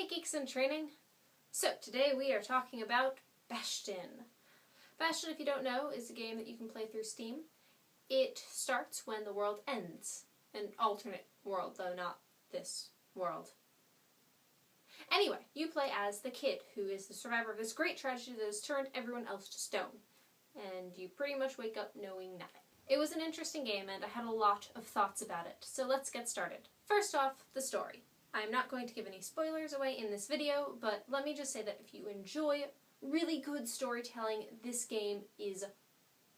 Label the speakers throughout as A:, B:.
A: Hey Geeks in Training! So today we are talking about Bastion. Bastion, if you don't know, is a game that you can play through Steam. It starts when the world ends. An alternate world, though not this world. Anyway, you play as the kid, who is the survivor of this great tragedy that has turned everyone else to stone. And you pretty much wake up knowing nothing. It was an interesting game and I had a lot of thoughts about it, so let's get started. First off, the story. I'm not going to give any spoilers away in this video, but let me just say that if you enjoy really good storytelling, this game is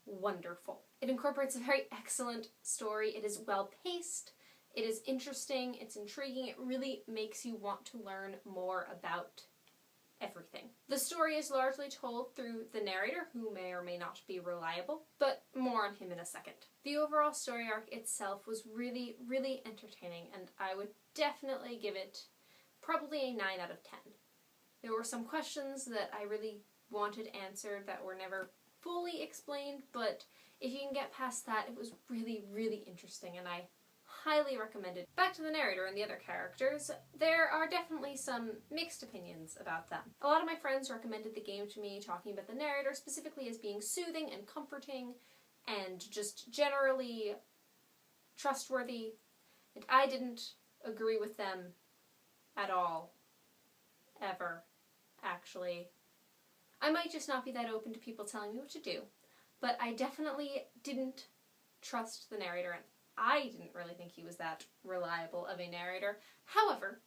A: wonderful. It incorporates a very excellent story, it is well paced, it is interesting, it's intriguing, it really makes you want to learn more about everything. The story is largely told through the narrator, who may or may not be reliable, but more on him in a second. The overall story arc itself was really, really entertaining, and I would definitely give it probably a 9 out of 10. There were some questions that I really wanted answered that were never fully explained, but if you can get past that, it was really, really interesting, and I highly recommend it. Back to the narrator and the other characters, there are definitely some mixed opinions about them. A lot of my friends recommended the game to me, talking about the narrator specifically as being soothing and comforting and just generally trustworthy, and I didn't agree with them at all. Ever. Actually. I might just not be that open to people telling me what to do, but I definitely didn't trust the narrator, and I didn't really think he was that reliable of a narrator. However,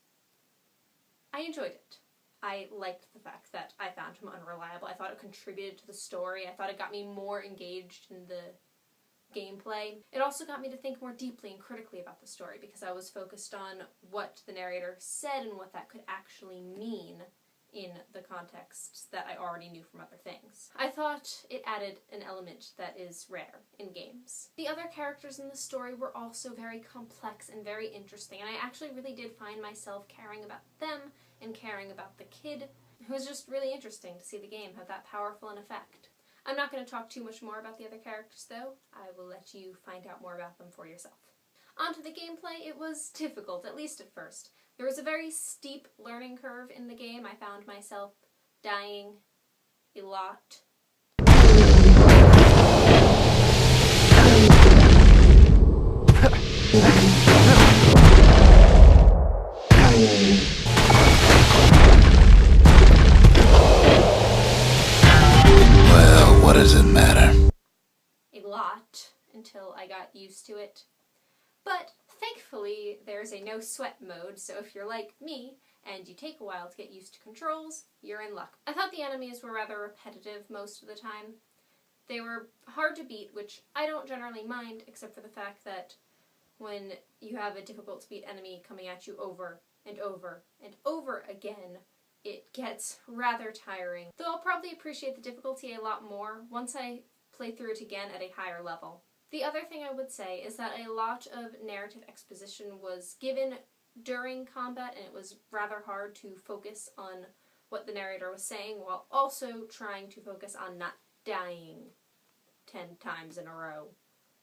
A: I enjoyed it. I liked the fact that I found him unreliable. I thought it contributed to the story. I thought it got me more engaged in the gameplay. It also got me to think more deeply and critically about the story because I was focused on what the narrator said and what that could actually mean in the context that I already knew from other things. I thought it added an element that is rare in games. The other characters in the story were also very complex and very interesting, and I actually really did find myself caring about them and caring about the kid. It was just really interesting to see the game have that powerful an effect. I'm not going to talk too much more about the other characters though. I will let you find out more about them for yourself. Onto the gameplay, it was difficult, at least at first. There was a very steep learning curve in the game. I found myself dying a lot.
B: Well, what does it matter?
A: A lot, until I got used to it. But thankfully, there's a no sweat mode, so if you're like me, and you take a while to get used to controls, you're in luck. I thought the enemies were rather repetitive most of the time. They were hard to beat, which I don't generally mind, except for the fact that when you have a difficult to beat enemy coming at you over and over and over again, it gets rather tiring. Though I'll probably appreciate the difficulty a lot more once I play through it again at a higher level. The other thing I would say is that a lot of narrative exposition was given during combat, and it was rather hard to focus on what the narrator was saying while also trying to focus on not dying 10 times in a row.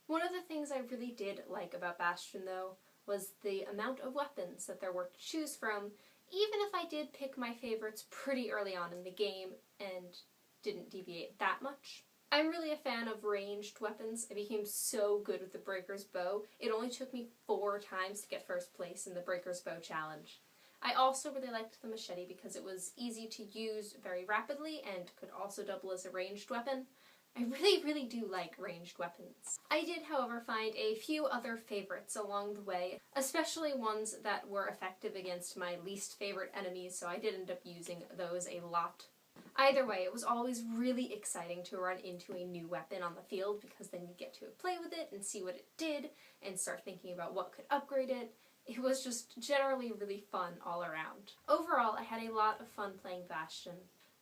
A: One of the things I really did like about Bastion, though, was the amount of weapons that there were to choose from, even if I did pick my favorites pretty early on in the game and didn't deviate that much. I'm really a fan of ranged weapons. I became so good with the Breaker's Bow. It only took me 4 times to get first place in the Breaker's Bow challenge. I also really liked the machete because it was easy to use very rapidly and could also double as a ranged weapon. I really, really do like ranged weapons. I did, however, find a few other favorites along the way, especially ones that were effective against my least favorite enemies, so I did end up using those a lot. Either way, it was always really exciting to run into a new weapon on the field because then you get to play with it and see what it did and start thinking about what could upgrade it. It was just generally really fun all around. Overall, I had a lot of fun playing Bastion.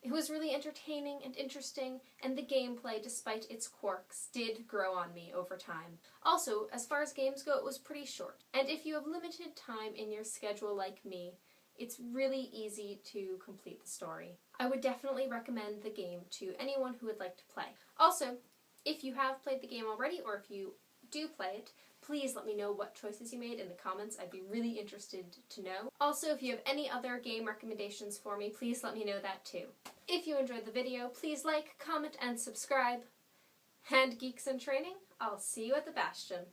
A: It was really entertaining and interesting, and the gameplay, despite its quirks, did grow on me over time. Also, as far as games go, it was pretty short, and if you have limited time in your schedule like me, it's really easy to complete the story. I would definitely recommend the game to anyone who would like to play. Also, if you have played the game already, or if you do play it, please let me know what choices you made in the comments. I'd be really interested to know. Also, if you have any other game recommendations for me, please let me know that too. If you enjoyed the video, please like, comment, and subscribe. And Geeks in Training, I'll see you at the Bastion.